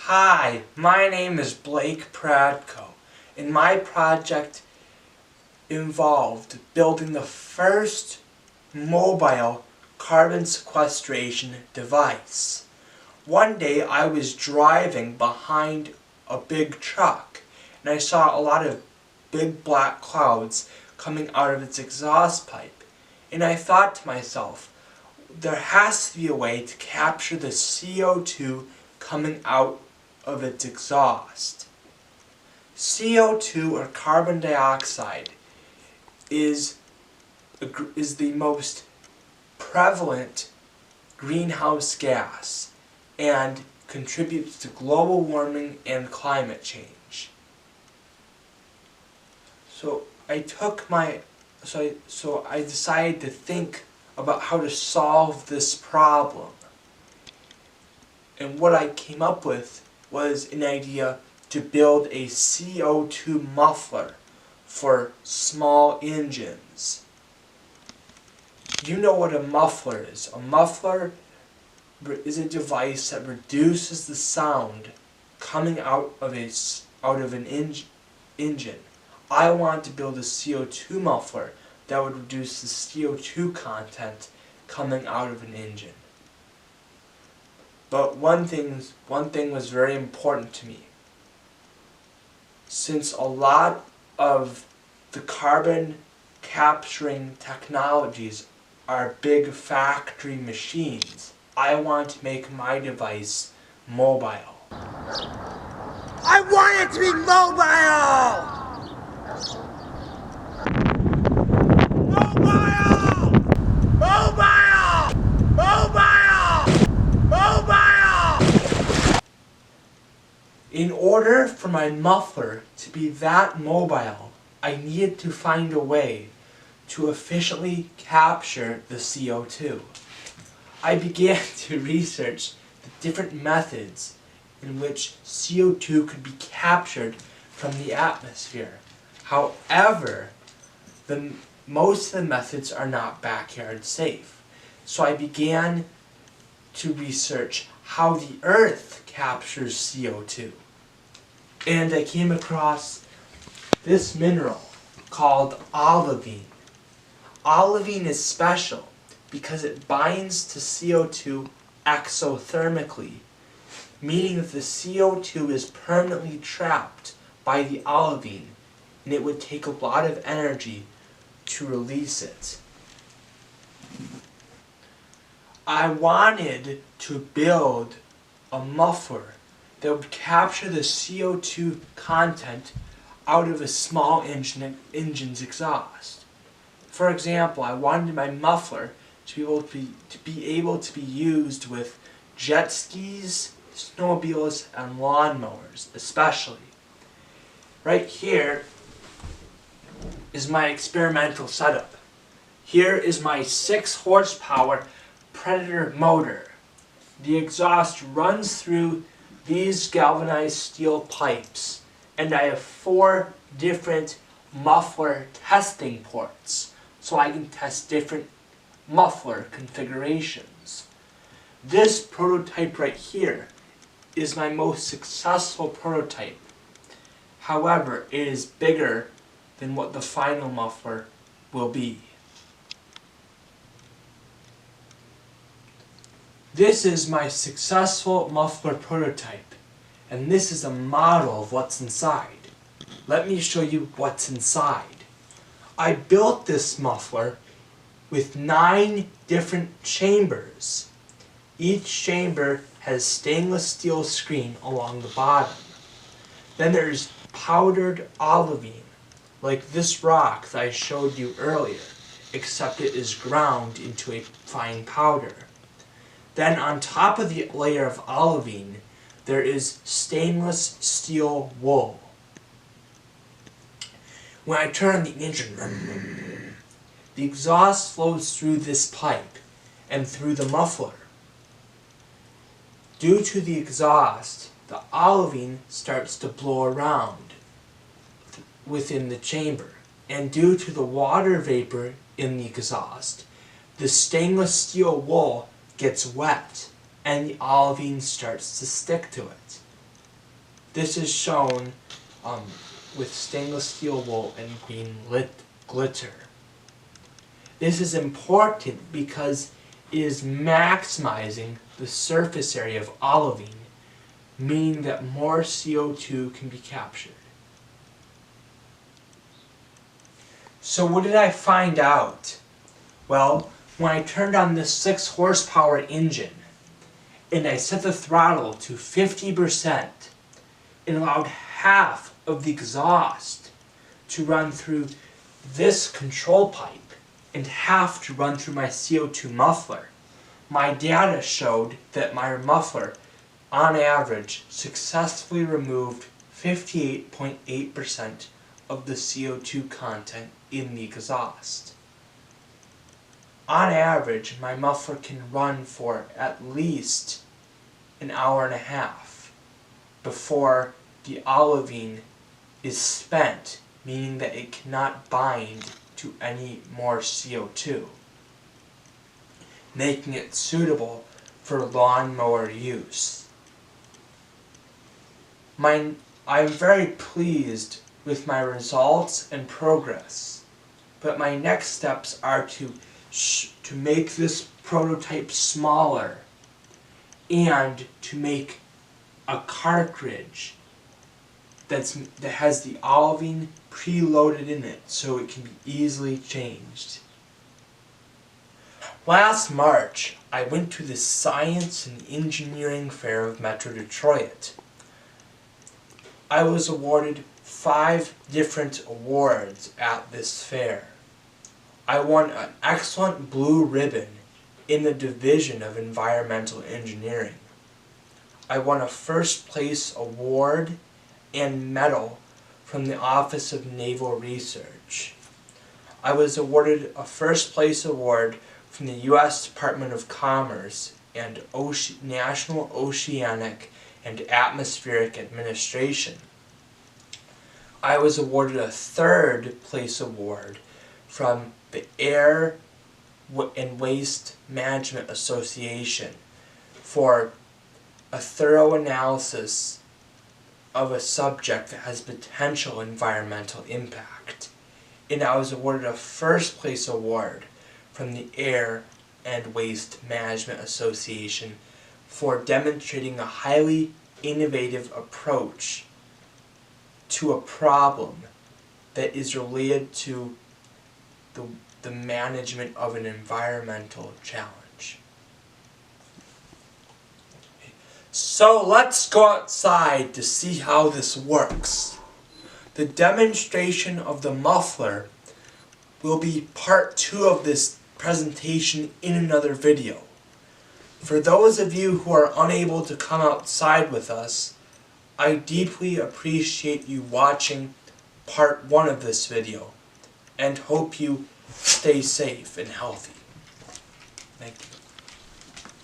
Hi, my name is Pradko, and my project involved building the first mobile carbon sequestration device. One day I was driving behind a big truck, and I saw a lot of big black clouds coming out of its exhaust pipe, and I thought to myself, there has to be a way to capture the CO2 coming out of its exhaust. CO2, or carbon dioxide, is the most prevalent greenhouse gas and contributes to global warming and climate change. So I decided to think about how to solve this problem. And what I came up with was an idea to build a CO2 muffler for small engines. You know what a muffler is. A muffler is a device that reduces the sound coming out of an engine. I want to build a CO2 muffler that would reduce the CO2 content coming out of an engine. But one thing was very important to me. Since a lot of the carbon capturing technologies are big factory machines, I want to make my device mobile. I want it to be mobile! Mobile! Mobile! Mobile! Mobile! In order for my muffler to be that mobile, I needed to find a way to efficiently capture the CO2. I began to research the different methods in which CO2 could be captured from the atmosphere. However, most of the methods are not backyard safe. So I began to research how the Earth captures CO2. And I came across this mineral called olivine. Olivine is special because it binds to CO2 exothermically, meaning that the CO2 is permanently trapped by the olivine, and it would take a lot of energy to release it. I wanted to build a muffler that would capture the CO2 content out of a small engine's exhaust. For example, I wanted my muffler to be able to be used with jet skis, snowmobiles, and lawnmowers, especially. Right here is my experimental setup. Here is my 6 horsepower Predator motor. The exhaust runs through these galvanized steel pipes, and I have 4 different muffler testing ports, so I can test different muffler configurations. This prototype right here is my most successful prototype. However, it is bigger than what the final muffler will be. This is my successful muffler prototype, and this is a model of what's inside. Let me show you what's inside. I built this muffler with 9 different chambers. Each chamber has stainless steel screen along the bottom. Then there's powdered olivine, like this rock that I showed you earlier, except it is ground into a fine powder. Then on top of the layer of olivine, there is stainless steel wool. When I turn on the engine, the exhaust flows through this pipe and through the muffler. Due to the exhaust, the olivine starts to blow around within the chamber, and due to the water vapor in the exhaust, the stainless steel wool gets wet and the olivine starts to stick to it. This is shown with stainless steel wool and green glitter. This is important because it is maximizing the surface area of olivine, meaning that more CO2 can be captured. So what did I find out? Well, when I turned on this 6 horsepower engine and I set the throttle to 50%, it allowed half of the exhaust to run through this control pipe and half to run through my CO2 muffler. My data showed that my muffler, on average, successfully removed 58.8% of the CO2 content in the exhaust. On average, my muffler can run for at least an hour and a half before the olivine is spent, meaning that it cannot bind to any more CO2, making it suitable for lawnmower use. I'm very pleased with my results and progress, but my next steps are to make this prototype smaller and to make a cartridge that has the olivine preloaded in it so it can be easily changed. Last March, I went to the Science and Engineering Fair of Metro Detroit. I was awarded 5 different awards at this fair. I won an excellent blue ribbon in the Division of Environmental Engineering. I won a first place award and medal from the Office of Naval Research. I was awarded a first place award from the U.S. Department of Commerce and National Oceanic and Atmospheric Administration. I was awarded a third place award from the Air and Waste Management Association for a thorough analysis of a subject that has potential environmental impact. And I was awarded a first place award from the Air and Waste Management Association for demonstrating a highly innovative approach to a problem that is related to the management of an environmental challenge. So let's go outside to see how this works. The demonstration of the muffler will be part 2 of this presentation in another video. For those of you who are unable to come outside with us, I deeply appreciate you watching part 1 of this video and hope you stay safe and healthy. Thank you.